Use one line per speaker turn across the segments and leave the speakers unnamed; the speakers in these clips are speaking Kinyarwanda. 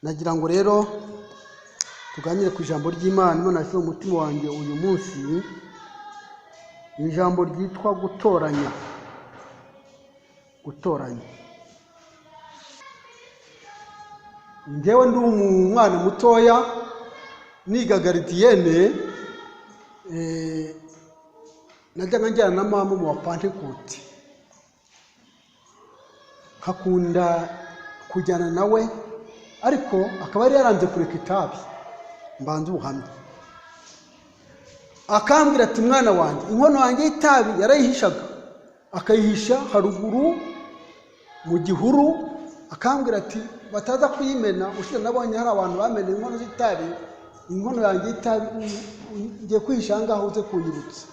nagira ngo rero tuganire ku ijambo ry'Imana none afite umutima wanjye uyu munsi, ijambo ryitwa gutoranya. Njyewe ndi umwana mutoya niga garidiyene, najyaga njyana na mama mu wa Pentecote, hakunda kujyana nawe, ariko akaba yari yaranze kureka itabi. Mbanza ubuhamya, akambwira ati mwana wanjye, inkono yanjye y'itabi yarayihishaga, akayihisha haruguru mu gihuru, akambwira ati bataza kuyimena. Ushize nabonye hari abantu bamena inkono z'itabi, inkono yanjye y'itabi ngiye kwihisha ngaho uze kunyibutsa.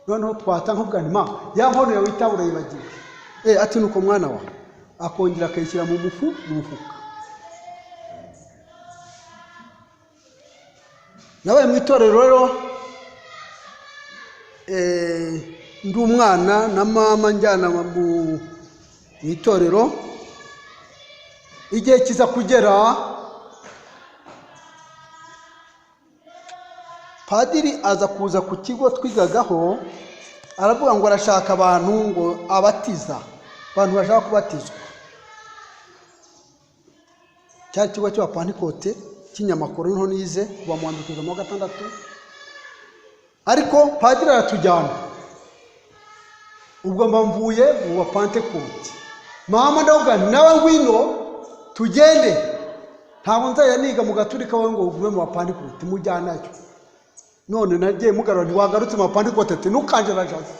Noneho twatanga kuvuga nti mama, ya nkono yawe y'itabi urayibagiwe. Ati nuko mwana wawe, akongera akayishyira mu mufuka. Nabaye mu itorero rero, ndi umwana na mama njyana mu itorero. Igihe kiza kugera, padiri aza kuza ku kigo twigagaho, aravuga ngo arashaka abantu ngo abatiza, abantu bashaka kubatizwa. Cyari kigo cya Pentecote kinyamakuru niho nize kuva mu wa mbere kugeza mu wa gatandatu. Ariko padiri aratujyana, ubwo mba mvuye mu wa Pentecote. Mama ndavuga nti nawe ngwino tugende, ntabwo nzajya niga mu gaturika we ngo uvume mu wa Pentecote mujyanayo. None nagiye mugarura ntiwagarutse mu wa Pentecote, ati ntukanjarajaze.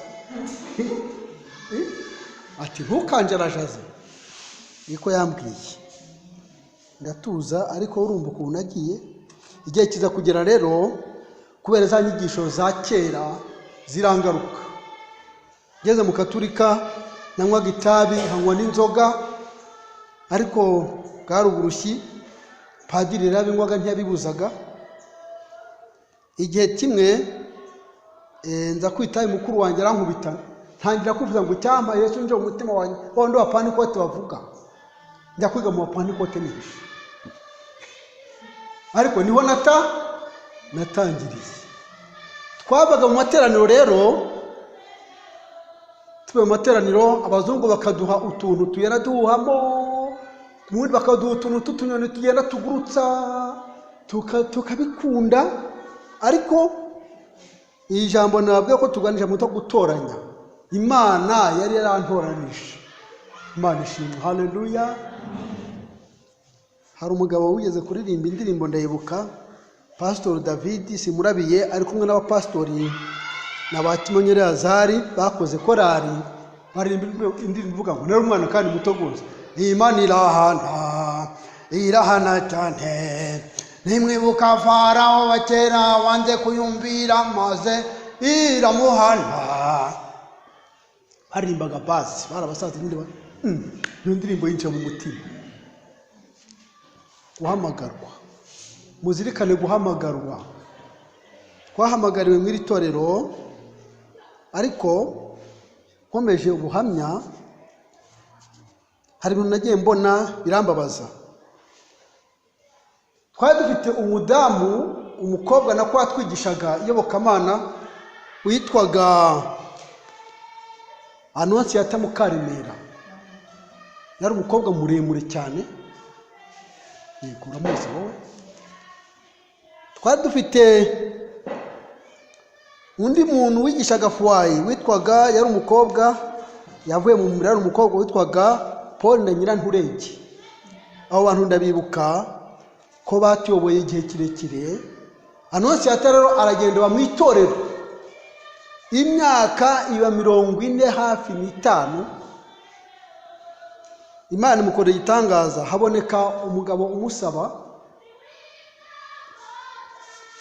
Ati ntukanjarajaze. Niko yambwiye. Ndatuza, ariko urumva ukuntu nagiye. Igihe kiza kugera rero, kubera za nyigisho za kera zirangaruka. Ngeze mu gaturika nanywaga itabi, nkanywa n'inzoga, ariko bwari uburushyi. Padiri yarabinywaga ntiyabibuzaga. Igihe kimwe nza kwitaye mukuru wanjye arankubita, ntangira kuvuga ngo cyampa Yesu nje mu mutima wanjye, wowe wa Pentecote bavuga. Njya kwiga mu wa Pentecote nihishe, ariko niho natangiriye. Twabaga mu materaniro rero, tube mu materaniro, abazungu bakaduha utuntu tuyera duhamo, mundi bakaduha utuntu tutunyoni tugenda tugurutsa, tukabikunda. Ariko iyi jambo nababwiye ko tuganisha mu gutoranya. Imana yari yarantoranije. Imana ishimwe, haleluya. Hari umugabo wigeze kuririmba indirimbo ndayibuka, Pastor David Simurabiye ari kumwe n'abapastori na ba Kimonyere Azari, bakoze korari, baririmba indirimbo ivuga ngo nari umwana kandi muto gose. Imana irahana cyane, nimwibuka Farao bakera wanze kuyumvira maze iramuhana. Barimbaga basi, barabasaza n'indi iyo ndirimbo yinjira mu mutima. Guhamagarwa, muzirikane guhamagarwa. Twahamagariwe mu iri torero, ariko nkomeje ubuhamya, hari ibintu nagiye mbona birambabaza. Twari dufite umudamu, umukobwa na kwa twigishaga iyobokamana, witwaga Anonsiyata Mukaremera. Yari umukobwa muremure cyane, yego uramuzi wowe. Twari dufite undi muntu wigishaga fuwayi, witwaga, yari umukobwa yavuye mu muriro, yari umukobwa witwaga Paul na Nyiranturenge. Abo bantu ndabibuka ko batuyoboye igihe kirekire. Anonsiyata rero aragenda bamwitorera, imyaka iba 40 hafi n'itanu. Imana imukoreye igitangaza, haboneka umugabo umusaba,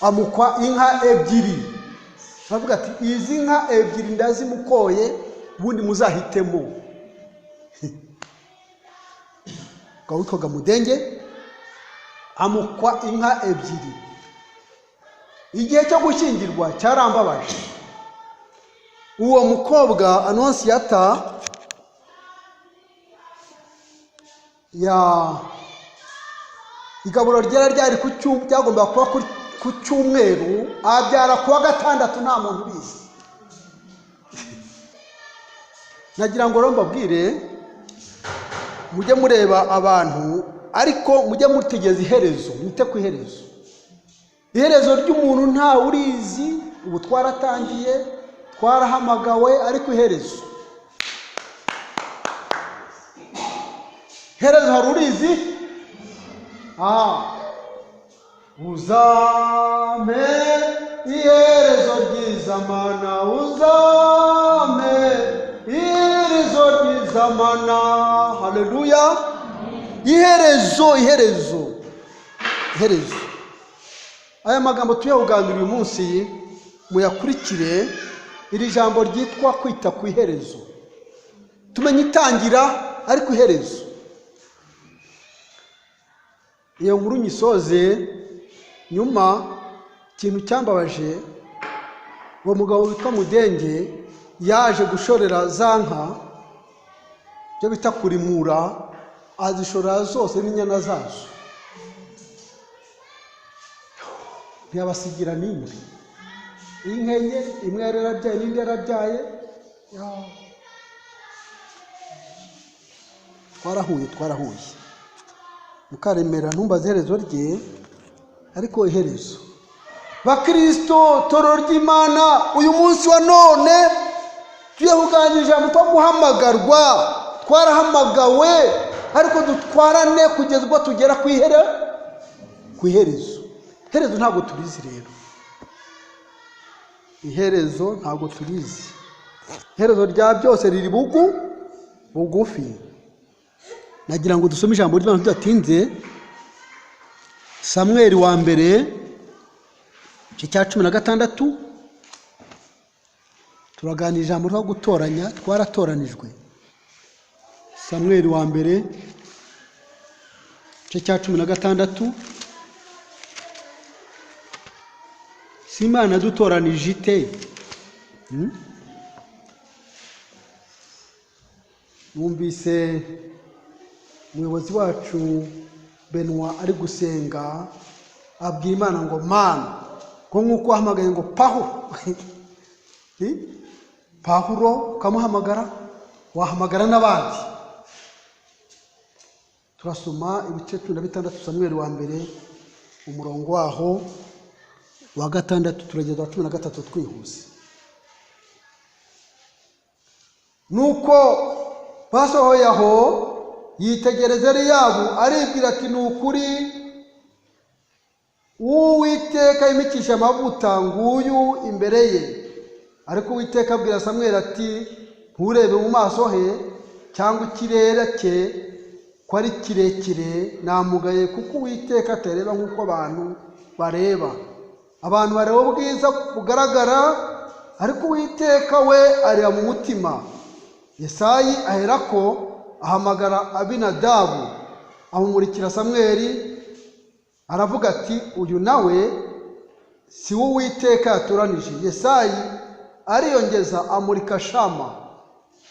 amukwa inka ebyiri. Aravuga ati izi nka ebyiri ndazimukoye, ubundi muzahitemo. Witwaga Mudenge, amukwa inka ebyiri. Igihe cyo gushyingirwa cyarambabaje. Uwo mukobwa Anonsiyata igaburo ryera ryari ku cyumweru, byagomba kuba ku cyumweru, abyara kuwa gatandatu nta muntu ubizi. Nagira ngo mbabwire mujye mureba abantu ariko mujye mutegeza iherezo, mwite ku iherezo. Iherezo ry'umuntu nta urizi. Ubu twaratangiye, twarahamagawe, ariko iherezo hari urizi. Uzame iherezo ryiza mana, uzame iherezo ryiza mana. Haleluya. Iherezo. Aya magambo tuyaganira uyu munsi muyakurikire. Iri jambo ryitwa kwita ku iherezo. Tumenye itangira ariko iherezo. Iyo nkuru nyisoze, nyuma ikintu cyambabaje, uwo mugabo witwa Mudenge yaje gushorera za nka, byo bita kurimura, azishorera zose n'inyana zazo, ntiyabasigira n'imwe. Inka ye imwe yari yarabyaye n'indi yarabyaye. Twarahuye Mukaremera ntumbaze iherezo rye, ariko iherezo. Bakristo, toro ry'Imana, uyu munsi wa none tuyahuganije amutwa guhamagarwa. Twarahamagawe, ariko dutwarane kugeza ubwo tugera ku iherezo. Iherezo ntabwo turizi rero. Iherezo ntabwo turizi. Iherezo rya byose riri bugufi. Nagira ngo dusome ijambo ry'Imana tudatinze. Samweli wa mbere cya 16. Turaganira ijambo ryo gutoranya, twaratoranijwe. Samweli wa mbere cya 16. Si Imana dutoranije ite? Numvise umuyobozi wacu Benoit ari gusenga, abwira Imana ngo Mana, ko nk'uko wahamagaye ngo Pawulo ukamuhamagara, wahamagara n'abandi. Turasoma ibice 16 Samweli wa mbere umurongo waho wa 6 turageza wa 13 twihuse. Nuko basohoye aho, yitegereza Eliyabu, aribwira ati nukuri Uwiteka imikisha amavuta nguyu imbere ye. Ariko Uwiteka abwira Samweli ati nturebe mu maso he cyangwa ikirere cye ko ari kirekire, namugaye kuko Uwiteka atareba nk'uko abantu bareba. Abantu bareba ubwiza bugaragara, ariko Uwiteka we areba mu mutima. Yesayi aherako ahamagara Abinadabu, amumurikira Samweli, aravuga ati uyu nawe si wo Uwiteka yatoranije. Yesayi ariyongeza amurika Shama.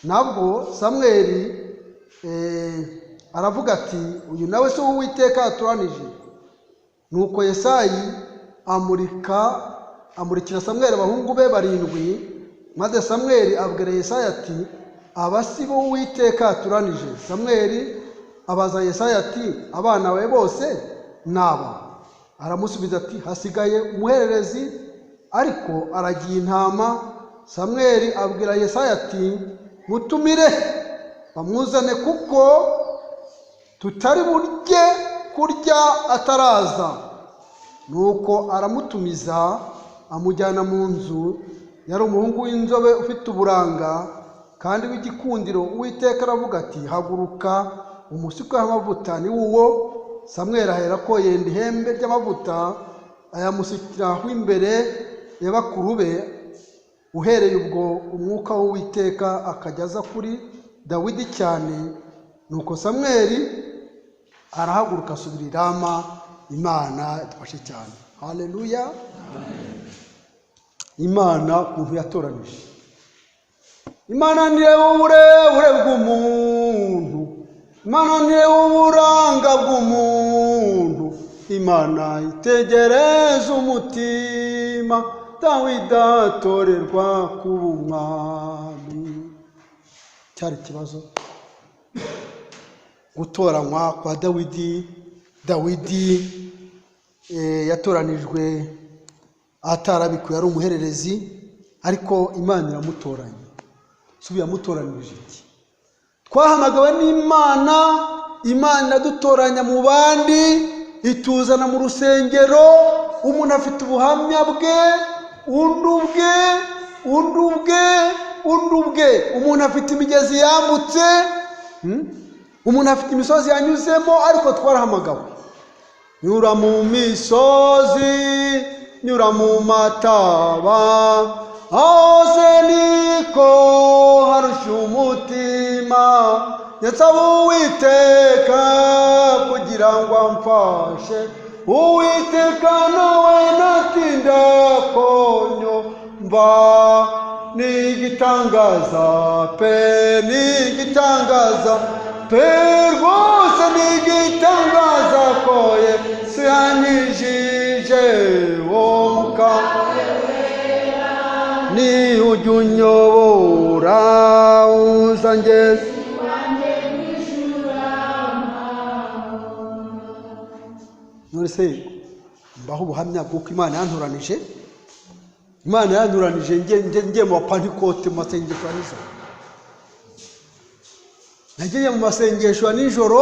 Nabwo Samweli aravuga ati uyu nawe si wo Uwiteka yatoranije. Nuko Yesayi amurikira Samweli abahungu be 7. Maze Samweli abwira Yesayi ati aba si bo Uwiteka yatoranije. Samweli abaza Yesayi ati abana bawe bose naba? Aramusubiza ati hasigaye umuhererezi, ariko aragiye intama. Samweli abwira Yesayi ati mutumire bamuzane, kuko tutari burye kurya ataraza. Nuko aramutumiza, amujyana mu nzu. Yari umuhungu w'inzobe ufite uburanga kandi w'igikundiro. Uwiteka aravuga ati haguruka umusuke w'amavuta ni uwo. Samweli aherako yenda ihembe ry'amavuta ayamusukiraho imbere y'abakuru be. Uhereye ubwo umwuka w'Uwiteka akajyaza kuri Dawidi cyane. Nuko Samweli arahaguruka asubira i Rama. Imana idufashe cyane. Haleluya. Imana kuntu yatoranije. Imana nireba uburebure bw'umuntu, Imana nireba uburanga bw'umuntu, Imana itegereza umutima, Dawidi atorerwa kuba umwami. Cyari ikibazo gutoranywa kwa Dawidi. Dawidi yatoranijwe atarabikuye, ari umuhererezi, ariko Imana iramutoranya. Subi yamutoranije iki? Twahamagawe n'Imana, Imana iradutoranya mu bandi, ituzana mu rusengero. Umuntu afite ubuhamya bwe, undi ubwe. Umuntu afite imigezi yambutse, umuntu afite imisozi yanyuzemo, ariko twarahamagawe. Nyura mu misozi, nyura mu mataba, hose niko harushya umutima. Nsaba Uwiteka kugira ngo amfashe, Uwiteka nawe natinda konyumva. Nigitangaza pe rwose, nigitangaza ko Yesu yanyijije wonka. Ni ujya unyobora uzangeze none mbaho ubuhamya bw'uko Imana yantoranije. Imana yantoranije ngiye mu Pantekote, mu masengesho ya nijoro. Nagiye mu masengesho ya nijoro,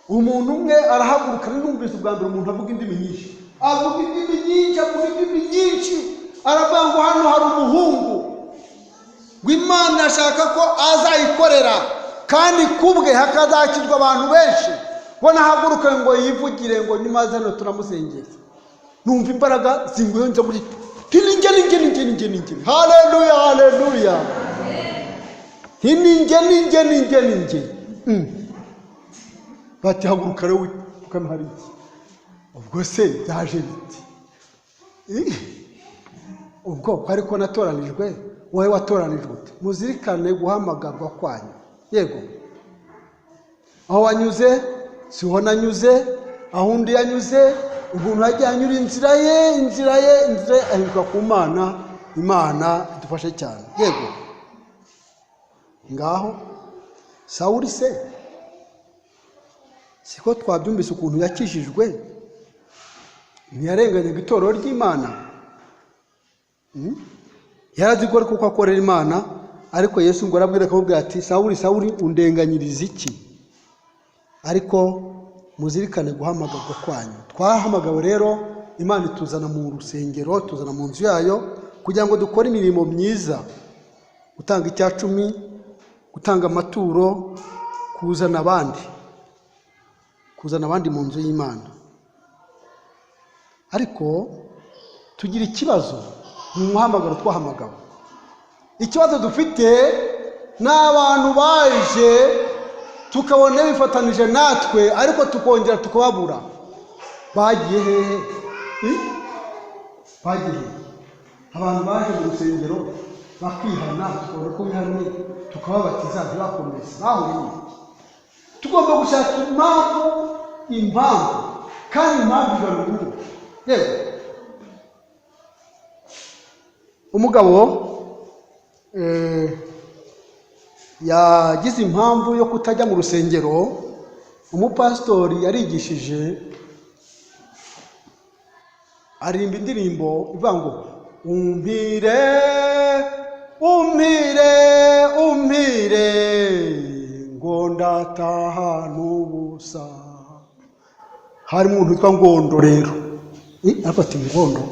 umuntu umwe arahaguruka. Numvise ubwa mbere umuntu avuga indimi nyinshi, aravuga ngo hano hari umuhungu w'Imana ashaka ko azayikorera, kandi kubwe hakazakizwa abantu benshi. Bona haguruka ngo yivugire ngo nimaze hano turamusengera. Numva imbaraga zinguyonze muri ninge. Haleluya. Ninge. Bati haguruka rero ukamahari iki? Ubwo se byaje biti? Ubwo ariko natoranijwe, wowe watoranijwe ute? Muzirikane guhamagarwa kwanyu. Yego, aho wanyuze siho nanyuze, aho undi yanyuze. Umuntu yagiye anyura inzira ye ahinduka ku Mana. Imana idufashe cyane. Yego, ngaho Sawuli se siko twabyumvise ukuntu yakijijwe? Ntiyarenganyaga itorero ry'Imana. Yarazikora kuko akorera Imana, ariko Yesu ngo arabwira akamubwira ati, Sawuli undenganyiriza iki? Ariko muzirikane guhamagarwa kwanyu. Twahamagawe rero, Imana ituzana mu rusengero, tuzana mu nzu yayo kugira ngo dukore imirimo myiza, gutanga icyacumi, gutanga amaturo, kuzana abandi mu nzu y'Imana. Ariko tugira ikibazo mu muhamagaro twahamagawe. Ikibazo dufite n'abantu baje tukabona bifatanije natwe, ariko tukongera tukababura. Bagiye hehe? Abantu baje mu rusengero bakihana, tukabona ko bihane, tukababatiza ntibakomeze. Bahuriye tugomba gushaka impamvu, kandi impamvu igaragara. Yego, umugabo yagize impamvu yo kutajya mu rusengero. Umupastori yarigishije, aririmba indirimbo ivuga ngo umpire ngo ndataha n'ubusa. Hari umuntu witwa Ngondo rero, ariko ati Ngondo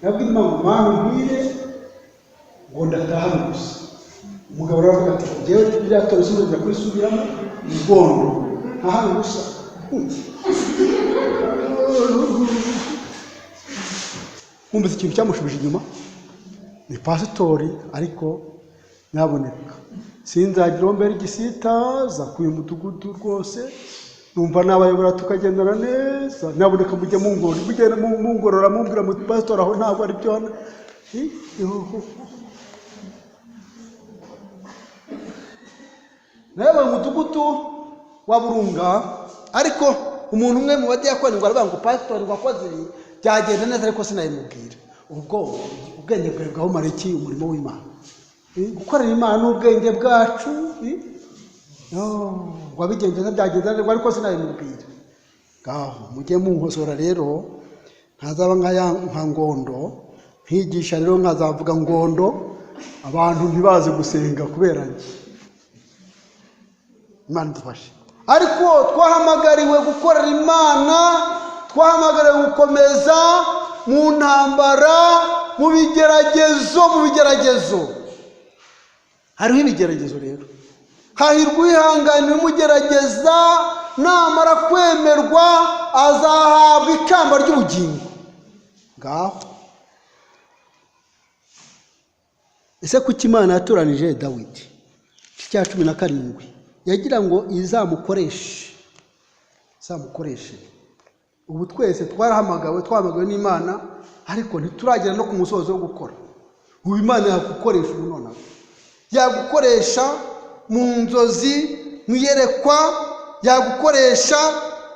nabwo impamvu mpire ngo ndataha n'ubusa. Umugabo aravuga ati ngewe byatora sinongera kurisubiramo, Ngondo ntaha n'ubusa. Kumva ikintu cyamushubije inyuma ni pasitori, ariko nyaboneka sinzagira mbere igisitaza ku mudugudu rwose, numva nabayobora tukagendana neza, naboneka mujye mungora mugenda mungorora mumbwira mu pastor aho ntabwo ari byo. Nawe mudugudu wa Burunga, ariko umuntu umwe mu badiyakoni ngo aravuga ngo pastor wakoze byagenda neza ariko sinayimubwira. Ubwo ubwenge bwawe bwaho mariki umurimo w'Imana, gukorera Imana n'ubwenge bwacu, wabigenza byagenda neza ariko sinayimubwira. Ngaho mujye munkosora rero, ntazaba nka Ngondo nkigisha rero nkazavuga Ngondo abantu ntibaze gusenga kubera njye. Imana dufashe. Ariko twahamagariwe gukorera Imana, twahamagariwe gukomeza mu ntambara, mu bigeragezo. Hariho ibigeragezo rero. Hahirwa uwihanganiye umugerageza, namara kwemerwa azahabwa ikamba ry'ubugingo. Ngaho ese kuki Imana yatoranije Dawidi cya 17 yagira ngo izamukoreshe. Ubu twese twahamagawe n'Imana, ariko ntituragera no ku musozo wo gukora. Ubu Imana yagukoresha none, yagukoresha mu nzozi, mwiyerekwa, yagukoresha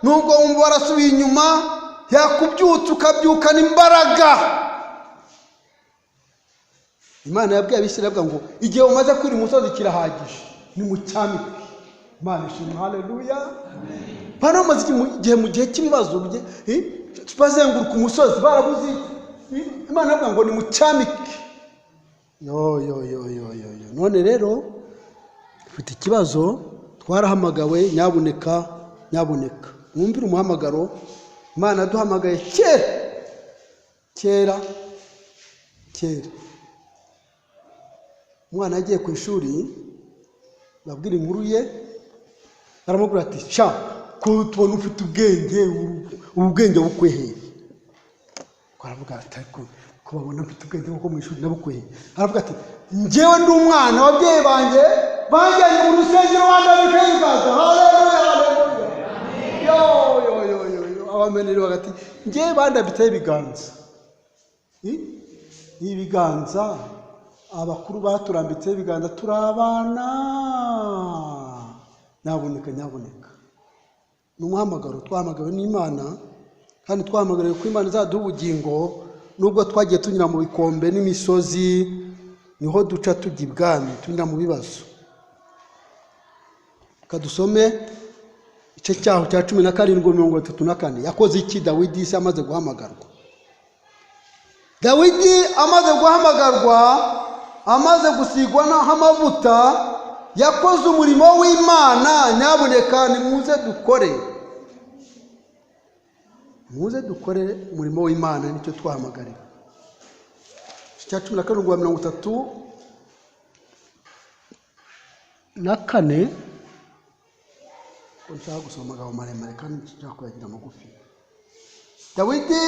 nubwo wumva warasubiye inyuma, yakubyutsa ukabyukana imbaraga. Imana yabwiye abisirayeli ngo igihe umaze kwira umusozi kirahagije, ni mu cyamike. Imana ishimwe, haleluya, amen. Bano maze igihe mu gihe cy'ibibazo bazenguruka umusozi barabuze, Imana yavuga ngo ni mu cyamike. None rero ufite ikibazo, twarahamagawe, nyabuneka mwumvire umuhamagaro Imana duhamagaye kera. Umwana yagiye ku ishuri, babwira inkuru ye, baramubwira ati sha ko tubona ufite ubwenge bukweheye. Aravuga ati ariko ko babona mfite ubwenge bwo mu ishuri nabukweheye. Aravuga ati njyewe ndi umwana, ababyeyi banjye bajyanye mu rusengero bandabika ibiganza. Haleluya. Abameneri bagati njyewe bandabitse ibiganza. Ibiganza abakuru baturambitse ibiganza turabana. Nyabuneka. Ni umuhamagaro twahamagawe n'Imana, kandi twahamagariwe ko Imana izaduha ubugingo. Nubwo twagiye tunyura mu bikombe n'imisozi, niho duca tujya ibwami, tunyura mu bibazo. Kadusome ice cyaho cya 17:34. Yakoze iki Dawidi se amaze guhamagarwa? Dawidi amaze guhamagarwa, amaze gusigwa n'amavuta, yakoze umurimo w'Imana. Nyabuneka nimuze dukore umurimo w'Imana, nicyo twahamagariwe. Cya 17:34 ko nshaka gusoma amagambo maremare kandi nshaka kuyagira magufi. Dawidi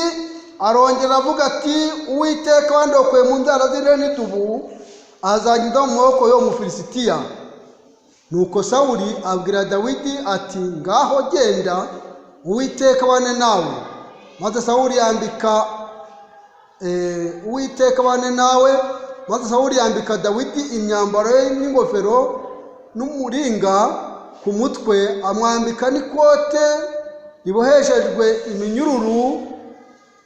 arongera avuga ati Uwiteka wandokoye mu nzara z'intare n'idubu, azagenda mu maboko yo mu Filisitiya. Nuko Sawuli abwira Dawidi ati ngaho genda, Uwiteka bane nawe. Maze Sawuli yambika Dawidi imyambaro ye n'ingofero n'umuringa ku mutwe, amwambika n'ikote riboheshejwe iminyururu.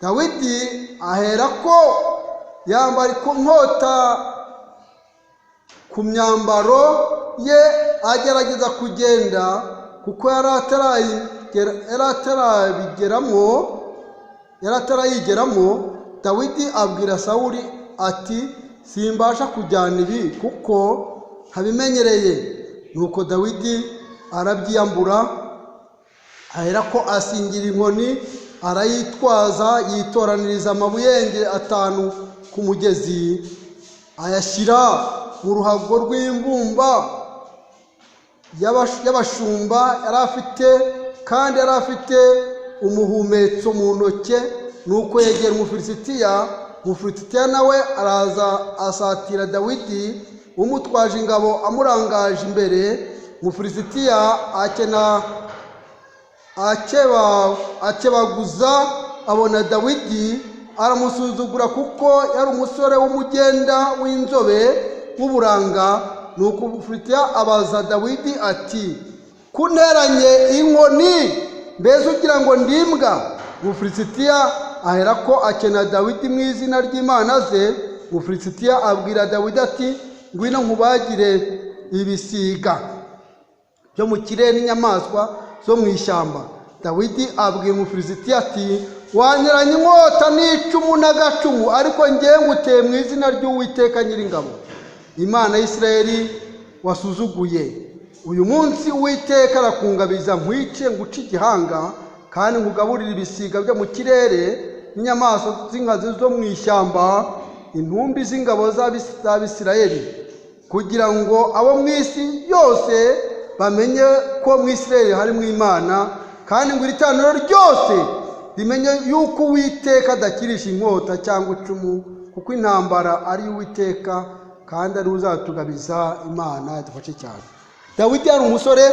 Dawidi aherako yambara inkota ku myambaro ye, agerageza kugenda kuko yari atarayigeramo. Dawidi abwira Sawuli ati simbasha kujyana ibi kuko ntabimenyereye. Nuko Dawidi arabyiyambura, aherako asingira inkoni, arayitwaza, yitoraniriza amabuyenge 5 ku mugezi, ayashyira mu ruhago rw'imbumba y'abashumba yari afite, kandi yari afite umuhumetso mu ntoke. Nuko yegera Umufilisitiya nawe araza asatira Dawidi, umutwaje ingabo amurangaje imbere. Umufilisitiya akebaguza abona Dawidi aramusuzugura kuko yari umusore w'umugenda w'inzobe w'uburanga. Nuko Umufilisitiya abaza Dawidi ati kunteranye inkoni mbese ugira ngo ndimbwa? Umufilisitiya aherako akena Dawidi mu izina ry'Imana ze. Umufilisitiya abwira Dawidi ati ngwino nkubagire ibisiga byo mu kirere n'inyamaswa zo mu ishyamba. Dawidi abwira Umufilisitiya ati wanyuranye inkota n'icumu n'agacumu, ariko ngewe nguteye mu izina ry'Uwiteka Nyiringabo, Imana y'Isirayeli wasuzuguye. Uyu munsi Uwiteka arakungabiza nkwice nguce igihanga, kandi nkugaburire ibisiga byo mu kirere n'inyamaswa z'inkazi zo mu ishyamba, intumbi z'ingabo z'Abisirayeli, kugira ngo abo mu isi yose bamenye ko mu Isirayeli harimo Imana, kandi ngo iritaniro ryose rimenye yuko Uwiteka adakirisha inkota cyangwa icumu, kuko intambara ari Uwiteka kandi ari uzatugabiza. Imana idufashe cyane. Dawidi yari umusore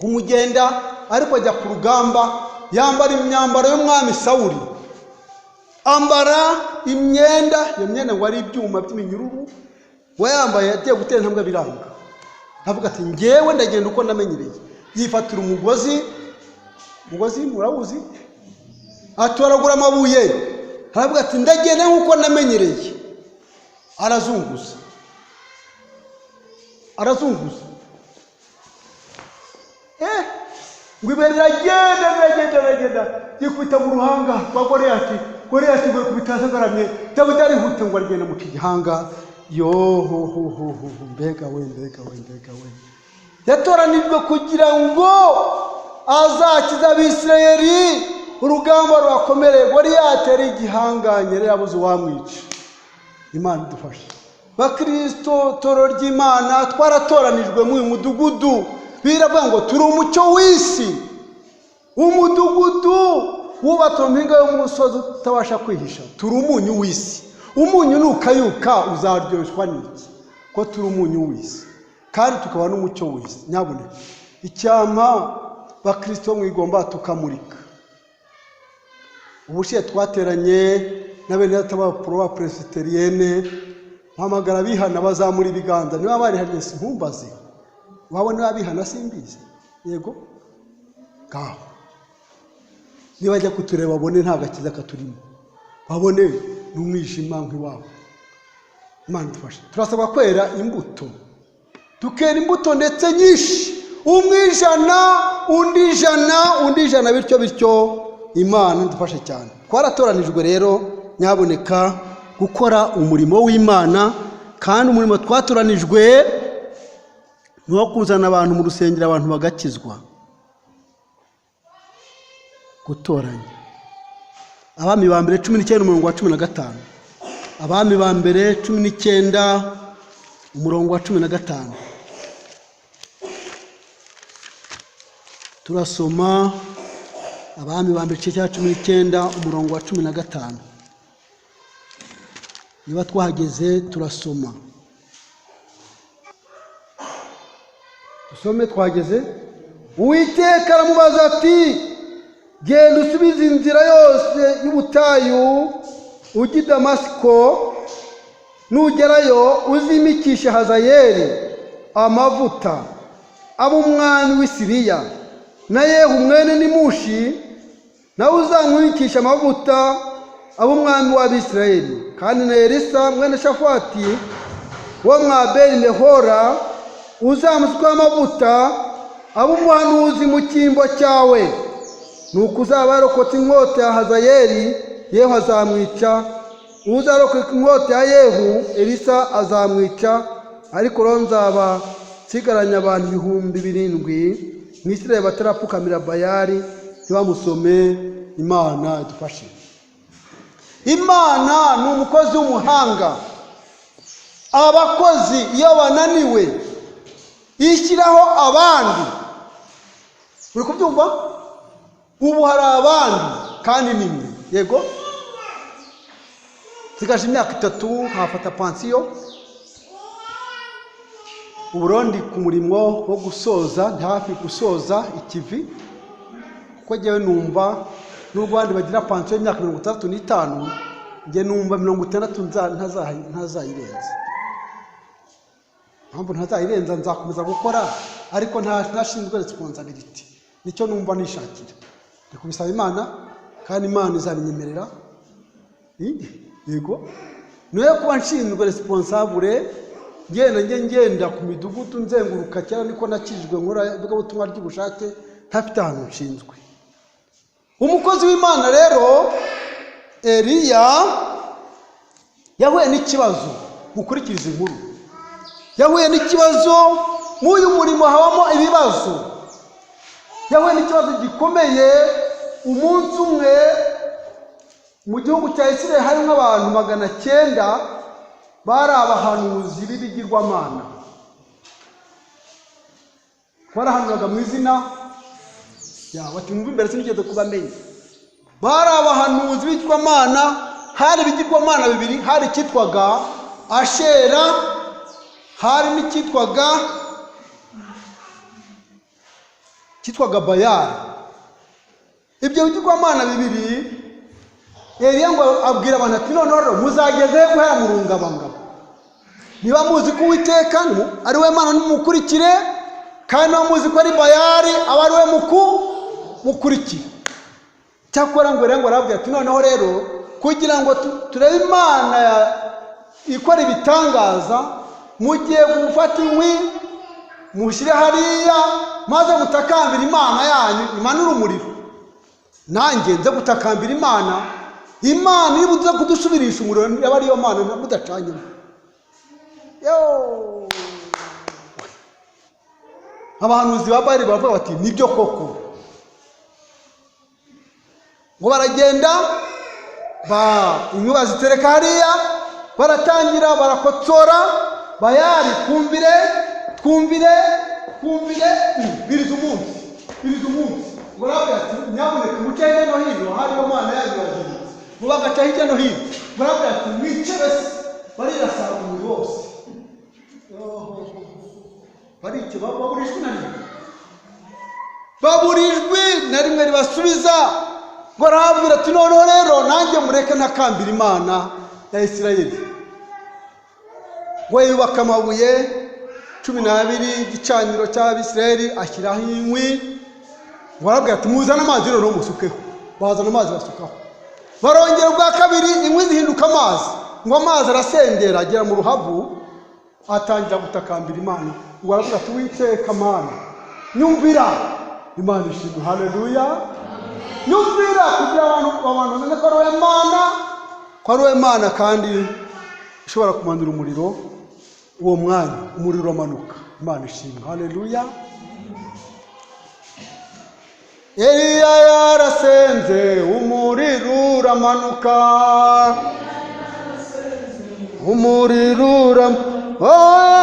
kumugenda, ariko ajya ku rugamba yambara imyambaro y'umwami Sawuli, ambara imyenda, iyo myenda ngo ari ibyuma by'iminyururu, we yambaye agiye gutera intambwe biranga. Avuga ati ngewe ndagenda uko namenyereye. Yifatira umugozi murabuzi, atoragura amabuye, aravuga ati ndagenda nk'uko namenyereye. Arazunguza ngo ibe riragenda yikubita mu ruhanga rwa Goliyati. Goliyati ngo kubitaza garamye, Dawidi arihuta ngo arigenda mu gihanga. Mbega we. Yatoranijwe kugira ngo azakiza Abisirayeli urugamba rwakomereye. Goliyati ari igihanganye, rero yabuze uwamwica. Imana idufashe. Bakristo, toro ry'Imana, twaratoranijwe mu mudugudu. Biravuga ngo turi umucyo w'isi. Umudugudu wubatse mu mpinga y'umusozi utabasha kwihisha. Turi umunyu w'isi. Umunyu nukayuka uzaryoshwa n'iki? Ko turi umunyu w'isi kandi tukaba n'umucyo w'isi. Nyabune icyama bakristo mwigomba tukamurika. Ubushiye twateranye n'abene n'atabapro ba presbyterienne, mpamagara bihana bazamura ibiganza. Niba bari hariye sinkumbaze, wabona abihana simbizi. Yego gaho niba ajya kutureba babone nta gakiza katurimo, babone n'umwijima nk'iwabo. Imana idufashe. Turasabwa kwera imbuto, tukera imbuto ndetse nyinshi, umwijana undi ijana, bityo Imana idufashe cyane. Twaratoranijwe rero nyaboneka gukora umurimo w'Imana, kandi umurimo twatoranijwe ni wo kuzana abantu mu rusengero, abantu bagakizwa. Gutoranya Abami ba mbere 19:15, Abami ba mbere 19:15. Turasoma Abami ba mbere 19:15. Niba twahageze turasoma. Tusome twageze. Uwiteka aramubaza ati genda usubize inzira yose y'ubutayu ujya i Damasiko, nugerayo uzimikishe Hazayeli amavuta ab'umwami w'i Siriya, na Yehu mwene Nimushi nawe uzamwimikisha amavuta ab'umwami w'Abisirayeli, kandi na Elisa mwene Shafati wo mwabeli Mehora uzamusukaho amavuta ab'umuhanuzi mu cyimbo cyawe. Nuko uzaba yarokotse inkota ya Hazayeli, Yehu azamwica. Uzarokoka inkota ya Yehu, Elisa azamwica. Ariko rero nzaba nsigaranye abantu 7,000 mu Isirayeli batarapfukamira Bayali, ntibamusome. Imana idufashe. Imana ni umukozi w'umuhanga. Abakozi iyo bananiwe ishyiraho abandi. Uri kubyumva? Ubu hari abandi kandi nimwe. Yego sigaje imyaka 3 hafata pansiyo. Uburundi ku murimo wo gusoza, hafi gusoza ikivi. ko ngewe numva nubwo abandi bagira pansiyo y'imyaka 65 nge numva 60 ntazayirenza. Mpamvu ntazayirenza nzakomeza gukora ariko ntashinzwe responsibility. Nicyo numva nishakira. Ndikubisaba Imana kandi Imana izabinyemerera. Yego. Noye kuba nshinzwe responsable ngenda ku midugudu nzenguruka cyane niko nakijwe nkora biga butumwa ry'ubushake ntafite ahantu nshinzwe. Umukozi w'Imana rero Eliya yahuye n'ikibazo mukurikiriza inkuru. Yahuye n'ikibazo muyu murimo habamo ibibazo. Yahuye n'ikibazo gikomeye umunsi umwe mu gihugu cya Isirayeli harimo abantu 900 bari abahanuzi b'ibigirwamana. Barahanuraga mu izina batumva imbere sinigeze kubamenya. Bari abahanuzi b'ibigirwamana, hari ibigirwamana bibiri, hari kitwaga Ashera, hari n'ikitwaga Bayali. Ibyo bigirwamana bibiri Eliya ngo abwira abantu ati none muzageze guhera mu rungabangabo. Niba muzi ko Uwiteka ari we Mana n'umukurikire kandi muzi ko ari Bayali aba ari we mukurikire. Cyakora ngo rero arabwira ati noneho rero kugira ngo turebe Imana ikora ibitangaza mugiye gufata inkwi mushyire hariya maze mutakambira Imana yanyu imanura umuriro. Nanjye nze gutakambira Imana ibuze kudusubirisha umuriro yaba ariyo Mana mudacanyemo. Abahanuzi ba Bayali bavuga bati nibyo koko. Ngo baragenda inkwi bazitereka hariya baratangira barakotsora Bayali twumvire biriza umunsi. Ngo rabya ati nyaboneka muce hirya no hino hariyo Mana yanyu yagiye. Ngo bagaca hirya no hino. Ngo rabya ati mwicebese barirasanga umuriro wose. Barike baburijwe na rimwe ribasubiza. Ngo arabwira ati noneho rero nanjye mureke ntakambira Imana ya Isirayeli. Ngo yubaka amabuye 12 igicaniro cy'Abisirayeli ashyiraho inkwi. Ngo arabwira ati muzana amazi rero musukeho. Bazana amazi basukaho. Barongera bwa kabiri inkwi zihinduka amazi. Ngo amazi arasendera agera mu ruhavu atangira gutakambira Imana. Ngo arabwira ati Uwiteka Mana nyumvira. Imana ishimwe. Haleluya. Nyumvira kugira abantu bamenye ko ari we Mana kandi ishobora kumanura umuriro. Uwo mwanya umuriro amanuka. Imana ishimwe. Haleluya. Eliya yarasenze umuriro uramanuka.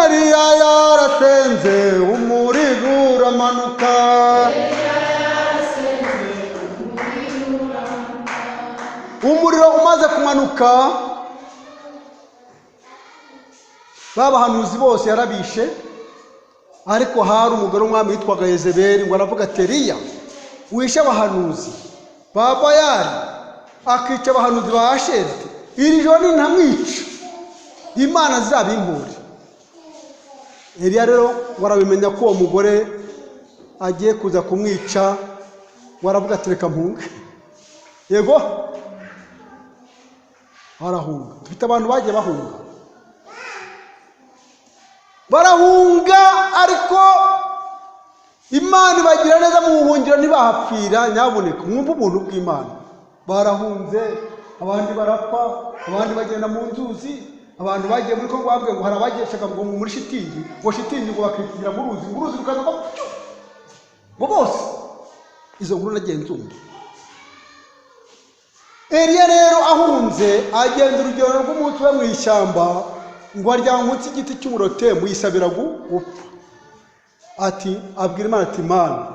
Eliya yarasenze umuriro uramanuka. Umuriro umaze kumanuka babahanuzi bose yarabishe. Ariko hari umugore umwami witwaga Yezebeli ngo aravuga ati Eliya wishe abahanuzi ba Bayali akica abahanuzi ba Ashera. Iri joro nintamwica Imana zizabimpore. Eliya rero warabimenya ko uwo mugore agiye kuza kumwica. Waravuga ati reka mpunge. Yego barahunga. Dufite abantu bagiye barahunga ariko Imana ibagira neza mu buhungiro ntibahapfira. Nyaboneka mwumva ubuntu bw'Imana. Barahunze abandi barapfa abandi bagenda mu nzuzi. Abantu bagiye muri Kongo babwiye ngo harabageshaka ngo muri shitingi ngo bakikira mu ruzi rukaza ngo bose izo nkuru nagenzumva. Eliya rero ahunze agenda urugendo rw'umunsi we mu ishyamba ngo aryama munsi y'igiti cy'umurotemu yisabira gupfa. Ati abwira Imana ati Mana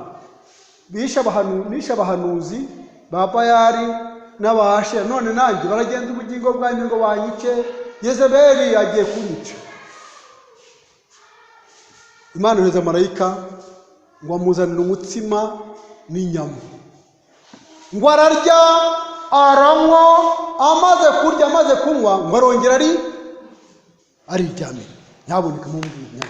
bisha abahanuzi ba Bayali n'abashera none nanjye baragenda ubugingo bwanjye ngo banyice. Yezebeli agiye kunyica. Imana yohereza marayika ngo amuzanire umutsima n'inyama. ngo ararya aranywa, amaze kurya amaze kunywa ngo arongera ariryamira. Nyaboneka mu mbwira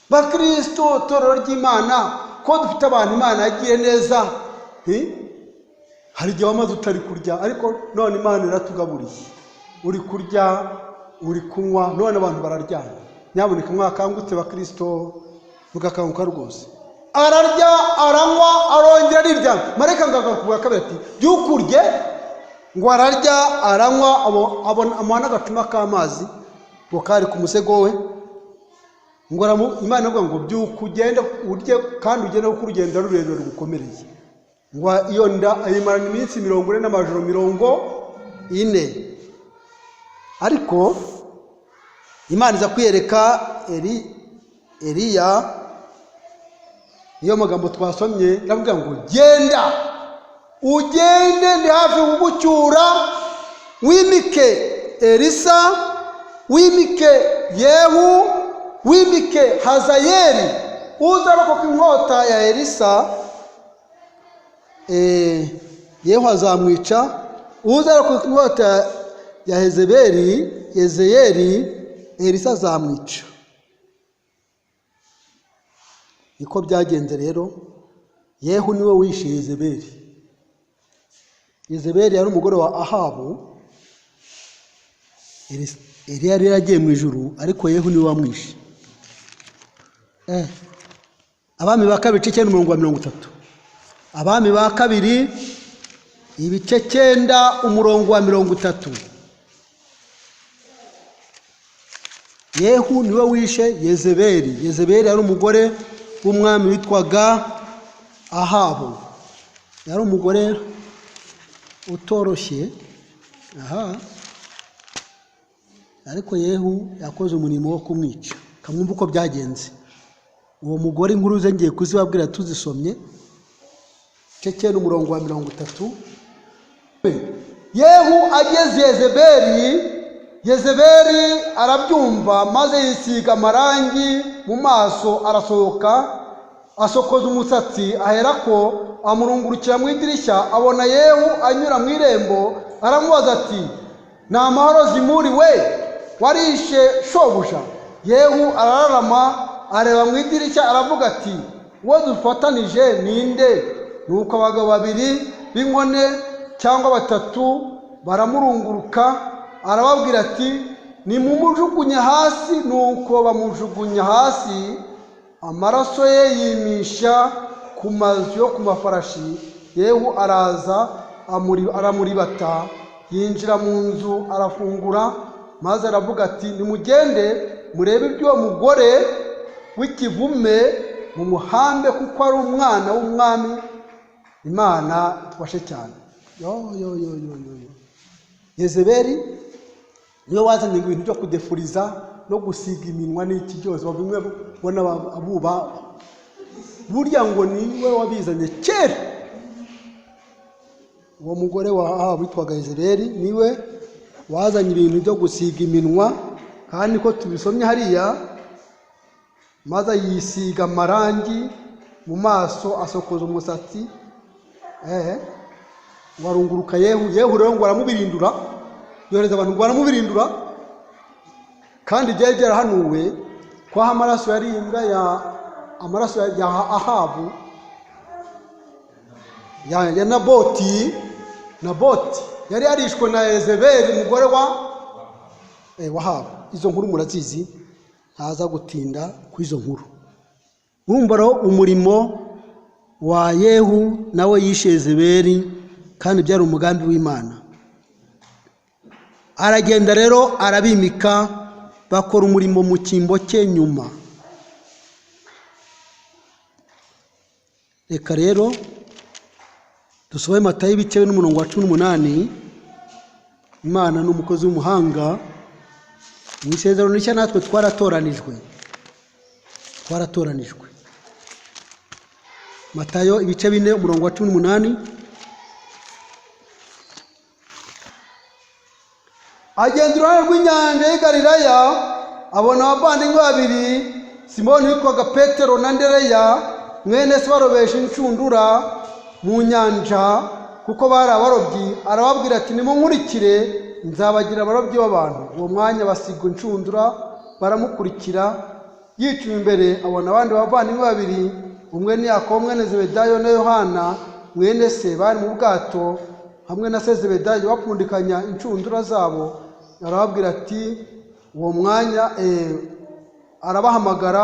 bakristo torero ry'Imana ko dufite abantu Imana yagiye neza, hari igihe wamaze utari kurya ariko none Imana iratugaburiye, uri kurya uri kunywa none abantu bararyana. Nyaboneka mwakangutse bakristo mugakanguka rwose. Ararya aranywa arongera ariryama. Mareka ngagakuba kabiri ati byukurye, ngo ararya aranywa abona agacuma k'amazi ngo kari ku musego we, ngo Imana ivuga ngo byukugenda urye kandi ugende kuko urugendo rurerure rugukomereye. Ngo iyo nda ayimarana iminsi 40 n'amajoro 40. Ariko Imana iza kwiyereka Eliya, iyo magambo twasomye ndavuga ngo genda ugende ndi hafi kugucyura, wimike Elisa, wimike Yehu, wimike Hazayeli, uzarokoka inkota ya Elisa, Yehu azamwica, uzarokoka inkota ya Yezeyeli, Elisa azamwica. Niko byagenze rero. Yehu niwe wishe Yezebeli. Yezebeli yari umugore wa Ahabu. Eliya yari yagiye mu ijuru ariko Yehu niwe wamwishe. Abami ba kabiri 9:30. Abami ba kabiri ibice 9:30. Yehu niwe wishe Yezebeli. Yezebeli yari umugore w'umwami witwaga Ahabu. Yari umugore utoroshye. Ariko Yehu yakoze umurimo wo kumwica. Kamwumva uko byagenze. Uwo mugore inkuru ze ngiye kuzibabwira tuzisomye. 9:30. Yehu ageze Yezebeli arabyumva maze yisiga amarangi mu maso, arasohoka asokoza umusatsi, aherako amurungurukira mu idirishya, abona Yehu anyura mu irembo, aramubaza ati nta mahoro zimuri we, warishe shobuja? Yehu arararama areba mu idirishya aravuga ati uwo dufatanije ninde? Nuko abagabo babiri b'inkone cyangwa batatu baramurunguruka, arababwira ati nimumujugunye hasi. Nuko bamujugunya hasi, amaraso ye yimisha ku mazu yo ku mafarashi. Yehu araza aramuribata, yinjira mu nzu arafungura, maze aravuga ati nimugende murebe iby'uwo mugore w'ikivume mu muhambe, kuko ari umwana w'umwami. Imana tubashe cyane. Yezebeli niwe wazanye ibintu byo kudefuriza no gusiga iminwa n'iki byose. Bamwe bona abuba burya ngo niwe wabizanye kera. Uwo mugore wa witwaga Yezebeli niwe wazanye ibintu byo gusiga iminwa, kandi ko tubisomye hariya, maze yisiga amarangi mu maso, asokoza umusatsi, warunguruka Yehu rero ngo aramubirindura, yohereza abantu ngo baramubirindura. Kandi byari byarahanuwe ko amaraso yarimbwa amaraso ya Ahabu, ya Naboti yari yarishwe na Yezebeli umugore wa Ahabu. Izo nkuru murazizi, ntaza gutinda ku izo nkuru. Urumva ro umurimo wa Yehu nawe yishe Yezebeli, kandi byari umugambi w'Imana. Aragenda rero arabimika, bakora umurimo mu cyimbo cye nyuma. Reka rero dusome Matayo ibice 18. Imana n'umukozi w'umuhanga. Mu isezerano rishya natwe twaratoranijwe. Matayo ibice 4:18. Agenda iruhande rw'inyanja y'i Galilaya, abona abavandimwe babiri, Simoni witwaga Petero na Andereya mwene se barobesha inshundura mu nyanja, kuko bari abarobyi, arababwira ati nimunkurikire nzabagira abarobyi b'abantu. Uwo mwanya basiga inshundura baramukurikira. Yicuye imbere abona abandi bavandimwe babiri, umwe ni Yakobo mwene Zebedayo na Yohana mwene se, bari mu bwato hamwe na se Zebedayo bapfundikanya inshundura zabo. Arababwira ati uwo mwanya arabahamagara,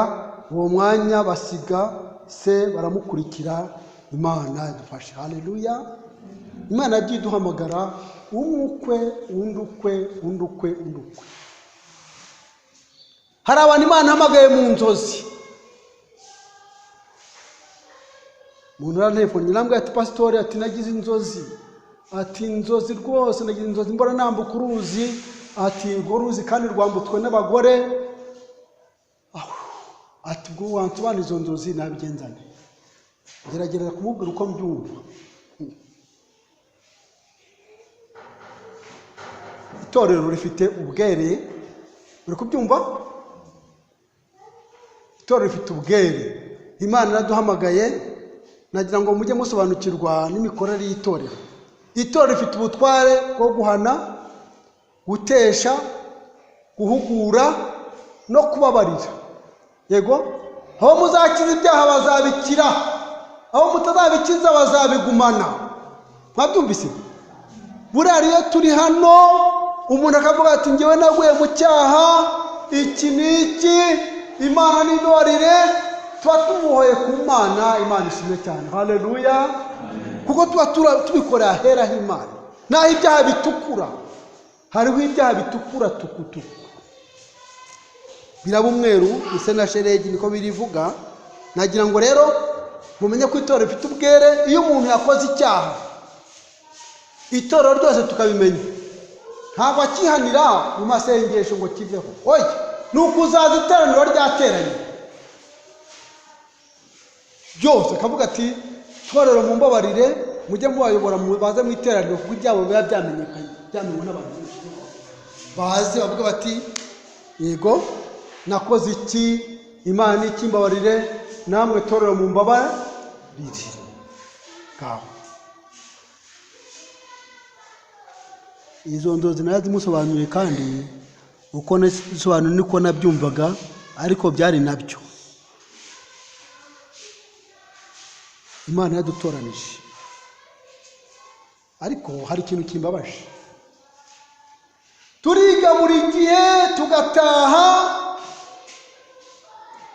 uwo mwanya basiga se baramukurikira. Imana idufashe. Haleluya. Imana yagiye iduhamagara umukwe undukwe. Hari abantu Imana hamagaye mu nzozi. Umuntu arantelefone nambwe ati pastori, ati nagize inzozi, ati inzozi rwose nagize inzozi mbona nambuka uruzi, ati urwo ruzi kandi rwambutswe n'abagore. Ati ubwo wansobanura izo nzozi nabigenzane. Gerageza kumubwira uko mbyumva. Itorero rifite ubwere, uri kubyumva? Itorero rifite ubwere. Imana iraduhamagaye, nagira ngo mujye musobanukirwa n'imikorere y'itorero. Itorero rifite ubutware bwo guhana, gutesha, guhugura no kubabarira. Yego, aho muzakiza ibyaha bazabikira, aho mutazabikiza bazabigumana. Mwabyumvise? Buriya iyo turi hano umuntu akavuga ati ngewe naguye mu cyaha iki n'iki, Imana nibarire, tuba tumuhoye ku Mana. Imana ishimwe cyane. Haleluya. Kuko tuba tubikorera ahera h'Imana. Naho ibyaha bitukura, hariho ibyaha bitukura tukutuku, biraba umweru ise na sheregi, niko birivuga. Nagira ngo rero mumenye ko itorero rifite ubwere. Iyo umuntu yakoze icyaha, itorero ryose tukabimenya, ntabwo akihanira mu masengesho ngo kiveho. Oya, nuko uzaza iteraniro ryateranye byose akavuga ati itorero mumbabarire, mujye mubayobora baze mu iteraniro, kuko ibyabo biba byamenyekanye, byamenywe n'abantu benshi. Baze bavuga bati yego nakoze iki, Imana ikimbabarire, namwe itorero mumbabarire. Ngaho izo ndozi narazimusobanuriye, kandi uko nasobanuriye niko nabyumvaga, ariko byari nabyo. Imana yadutoranije, ariko hari ikintu kimbabaje. Turiga buri gihe tugataha.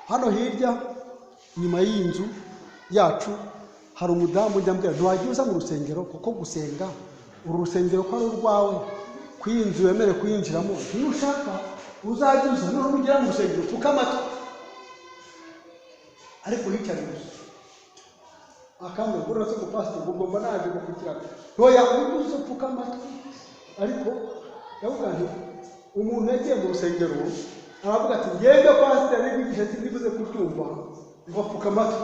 Hano hirya nyuma y'inzu yacu hari umudamu njyambwira, ntiwagiye uza mu rusengero kuko gusenga, uru rusengero ko ari urwawe, kwinzu wemere kuyinjiramo, ntushaka uzajya uza, noneho ugera mu rusengero pfuka amatwi. Ariko yicara gusa akambwira ngo urase gupasita ngo ngomba naje gukurikirana. Ntoya ubuze pfuka amatwi. Ariko yavuga nti umuntu yagiye mu rusengero aravuga ati ngende pasita n'igihe kibivuze kucyumva ngo pfuka amatwi.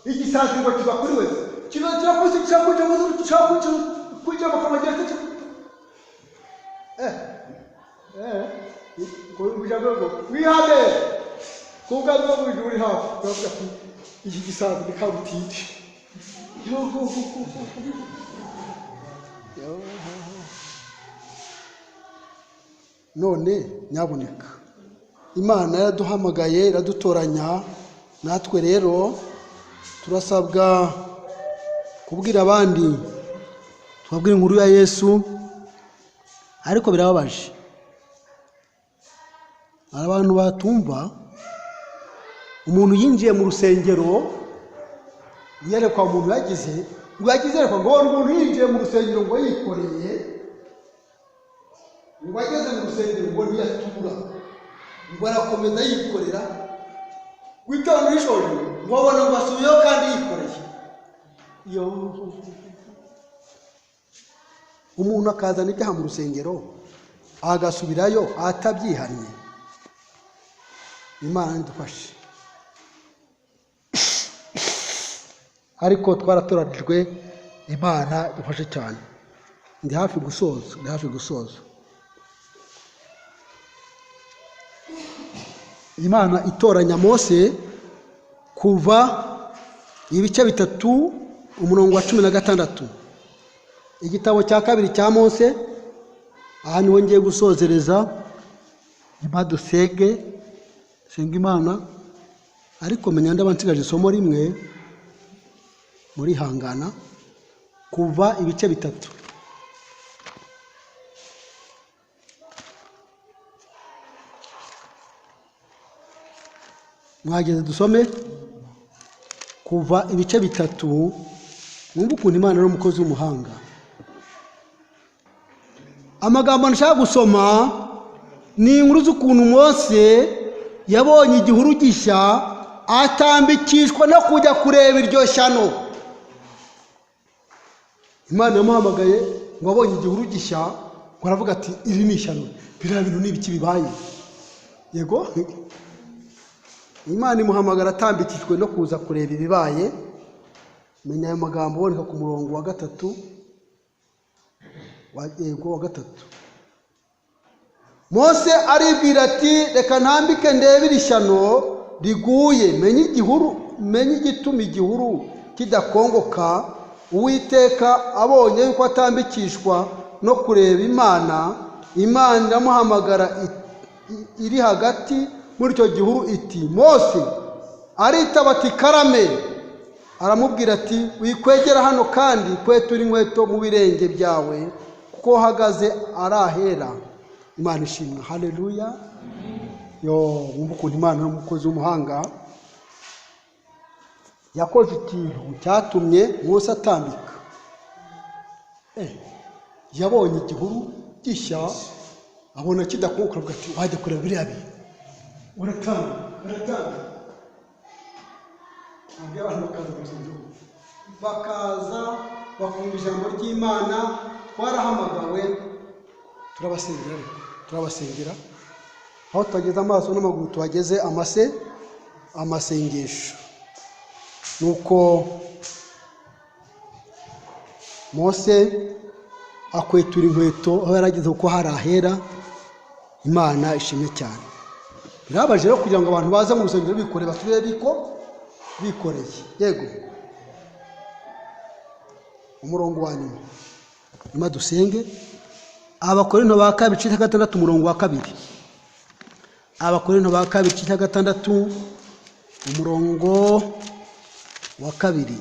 Igisazi ngo kiba kuri we, kiba kuri kujya bakamagera cyo ko bijabo wihade kuga ngo bujuri hafi. Bavuga ati iki gisazi ni kabutiti. None nyaboneka Imana yaduhamagaye iradutoranya, natwe rero turasabwa kubwira abandi, tubabwira inkuru ya Yesu. Ariko birababaje, abantu batumva. Umuntu yinjiye mu rusengero, yerekwa umuntu yagize ngo umuntu yinjiye mu rusengero ngo yikoreye, ngo ageze mu rusengero ngo ntiyatura, ngo arakomeza yikorera. Witonda ishoje ngo abona ngo asubiyeho kandi yikoreye. Umuntu akazana ibyaha mu rusengero agasubirayo atabyihannye. Imana nidufashe. Ariko twaratoranijwe, Imana dufashe cyane. Ndi hafi gusoza. Imana itoranya Mose kuva ibice 3 umurongo wa 16. igitabo cya kabiri cya Mose. Aha niho ngiye gusozereza, nyuma dusenge senga Imana, ariko menya ndaba nsigaje isomo rimwe muri hangana. Kuva ibice bitatu. Mwageze dusome Kuva ibice bitatu. Mwumva ukuntu Imana ari umukozi w'umuhanga. Amagambo nshaka gusoma ni inkuru z'ukuntu Mose yabonye igihuru gishya atambikishwa no kujya kureba iryo shyano. Imana yamuhamagaye ngo abonye igihuru gishya, ngo aravuga ati iri ni ishyano, biriya bintu ni ibiki bibaye. Yego, Imana imuhamagara atambikishwe no kuza kureba ibibaye. Menya ayo magambo uboneka ku murongo wa 3 wa 3. Mose aribwira ati reka ntambike ndebe iri shyano riguye, menye igituma igihuru kidakongoka. Uwiteka abonye yuko atambikishwa no kureba Imana, Imana iramuhamagara iri hagati muri icyo gihuru iti Mose. Aritaba ati karame. Aramubwira ati wikwegera hano kandi kwetura inkweto mu birenge byawe, kuko hagaze arahera. Imana ishimwe. Haleluya. Wumva ukuntu Imana ari umukozi w'umuhanga. Yakoze ikintu cyatumye Mose atambika. Yabonye igihuru gishya, abona kidakongoka, avuga ati wajya kureba biriya bintu. Uratanga. Bakaza bakumva ijambo ry'Imana. Twarahamagawe, turabasengera. Aho twageze amaso n'amaguru tuhageze amasengesho. Nuko Mose akwetura inkweto aho yarageze uko hari ahera. Imana ishimye cyane. Birabaje rero kugira ngo abantu baza mu rusengero bikoreye basubire bikoreye. Yego, umurongo wa nyuma dusenge. Abakorinto ba 2:6 umurongo wa 2. Abakorinto ba 2:6 umurongo wa 2.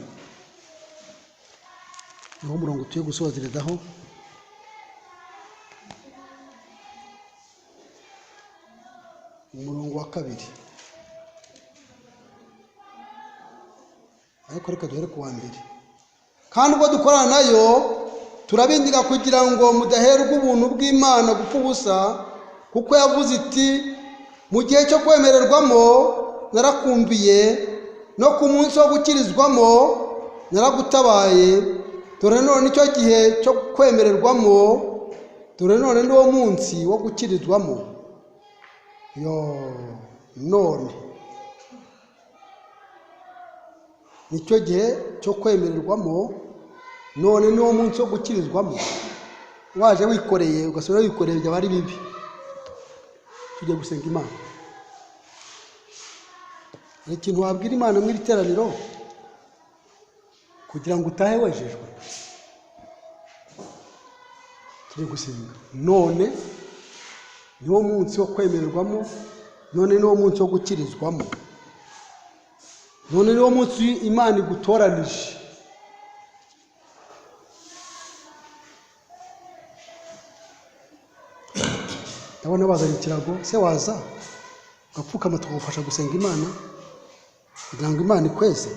Niho umurongo tuye gusozerezaho. Umurongo wa 2. Ariko reka duhere ku wa 1. Kandi ubwo dukorana nayo turabindiga kugira ngo mudaherwa ubuntu bw'Imana gupfa ubusa, kuko yavuze iti mu gihe cyo kwemererwamo narakumviye, no ku munsi wo gukirizwamo naragutabaye. Dore none nicyo gihe cyo kwemererwamo, dore none ni wo munsi wo gukirizwamo. None nicyo gihe cyo kwemererwamo, none ni wo munsi wo gukirizwamo. Waje wikoreye ugasubira wikoreye byaba ari bibi. Tujye gusenga Imana. Ikintu wabwira Imana mu iteraniro kugira ngo utahe wejejwe. Tujye gusenga. None ni wo munsi wo kwemererwamo, none ni wo munsi wo gukirizwamo, none ni wo munsi Imana igutoranije. Ndabona bazanye ikirago, se waza ugapfukama tukagufasha gusenga Imana kugira ngo Imana ikweze.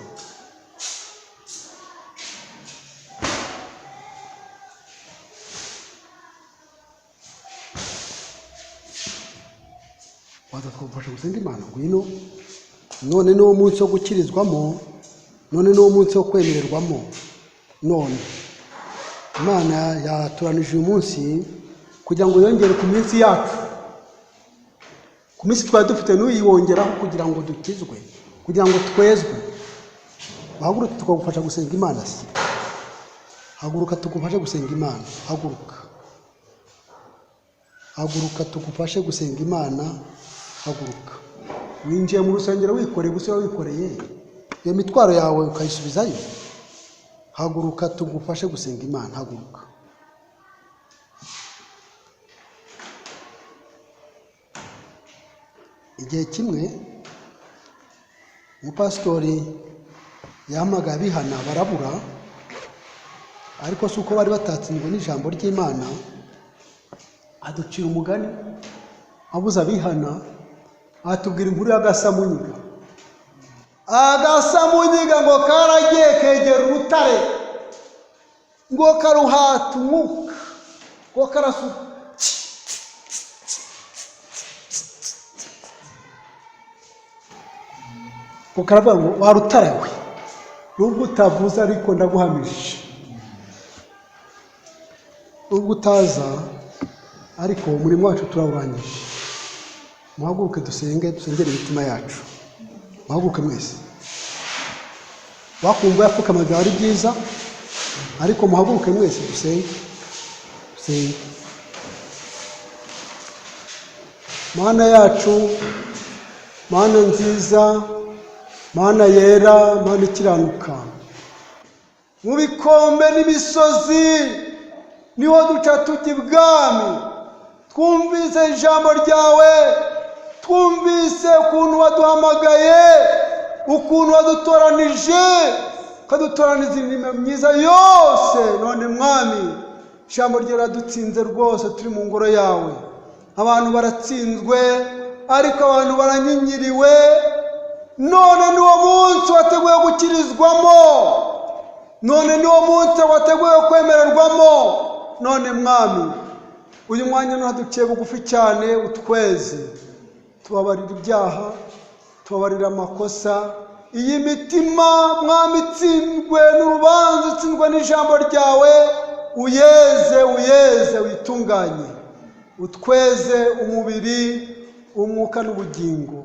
Waza tukagufasha gusenga Imana. Ngwino. None ni wo munsi wo gukirizwamo, none ni wo munsi wo kwemererwamo. None Imana yaturanije uyu munsi kugira ngo yongere ku minsi yacu. Ku minsi twari dufite n'uyibongeraho kugira ngo dukizwe, kugira ngo twezwe. Haguruka tukagufasha gusenga Imana. Haguruka tugufashe gusenga Imana. Haguruka tugufashe gusenga Imana. Haguruka. Winjiye mu rusengero wikoreye gusa wikoreye iyo mitwaro yawe ukayisubizayo. Haguruka tugufashe gusenga Imana. Haguruka. igihe kimwe umupasitori yamaga abihana barabura, ariko si uko bari batatsinzwe n'ijambo ry'Imana, aducira umugani abuza abihana, atubwira inkuru y'agasamunyiga. Agasamunyiga ngo karagiye kegera urutare, ngo karuhata umwuka, ngo karasuka, ngo karavuga ngo wa rutare we, nubwo utavuze ariko ndaguhamije, nubwo utaza ariko umurimo wacu turawurangije. Muhaguruke dusenge, dusengere imitima yacu. Muhaguruke mwese. Wakumva yapfukamaga ari byiza, ariko muhaguruke mwese dusenge. Dusenge. Mana yacu, Mana nziza, Mana yera, Mana ikiranuka, mu bikombe n'imisozi niho duca tujya ibwami. Twumvise ijambo ryawe, twumvise ukuntu waduhamagaye, ukuntu wadutoranije, ukadutoraniza imirimo myiza yose. None mwami, ijambo ryawe radutsinze rwose, turi mu ngoro yawe. Abantu baratsinzwe, ariko abantu baranyinyiriwe. None niwo munsi wateguye gukirizwamo, none niwo munsi wateguye kwemererwamo. None mwami, uyu mwanya ntaduciye bugufi cyane, utweze, tubabarira ibyaha, tubabarira amakosa. Iyi mitima mwami itsinzwe n'urubanza, itsinzwe n'ijambo ryawe, uyeze witunganye, utweze umubiri, umwuka n'ubugingo.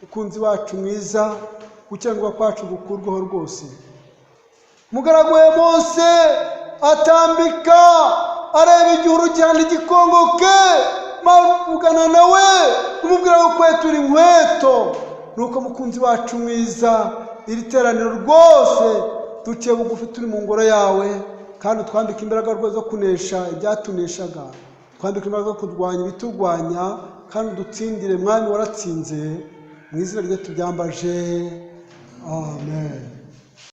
Ukunzi wacu mwiza, gukiranirwa kwacu gukurwaho rwose. Umugaragu we Mose atambika areba igihuru cyane gikongoke, mavugana nawe umubwira ko kwetura inkweto. Nuko mukunzi wacu mwiza, iri teraniro rwose duciye bugufi, turi mu ngoro yawe, kandi twambika imbaraga rwose zo kunesha ibyatuneshaga, twambika imbaraga zo kurwanya ibiturwanya, kandi dutsindire. Mwami waratsinze, mu izina rye tubyambaje, amen.